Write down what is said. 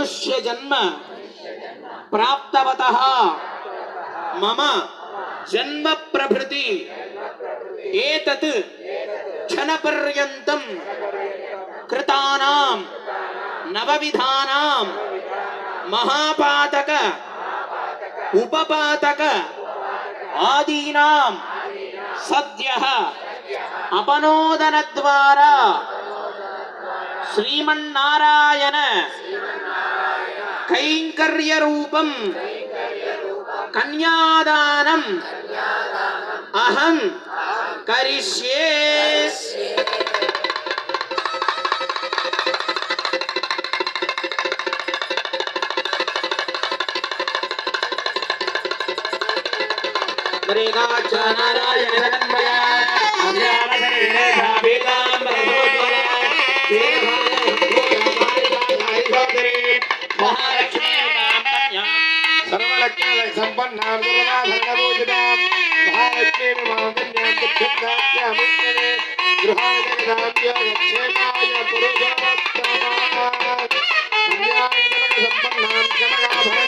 मनुष्य जन्म प्राप्तवतः मम जन्म प्रभृति एतत् क्षणपर्यन्तं कृतानां नवविधानां महापातक उपपातक आदीनां सद्यः अपनोदनद्वारा श्रीमन्नारायण कैंकर्य रूपं कन्यादानम् अहं करिष्ये। सर्वलक्ष्मी संपन्ना दुर्गाभरणपूजितां महालक्ष्मी महाकन्यां दुःखदास्यामिष्टने गृहाणजगदाम्य गच्छेमाय पुरुषोत्तमात् कन्यां जनकसम्पन्नां कनकाभरण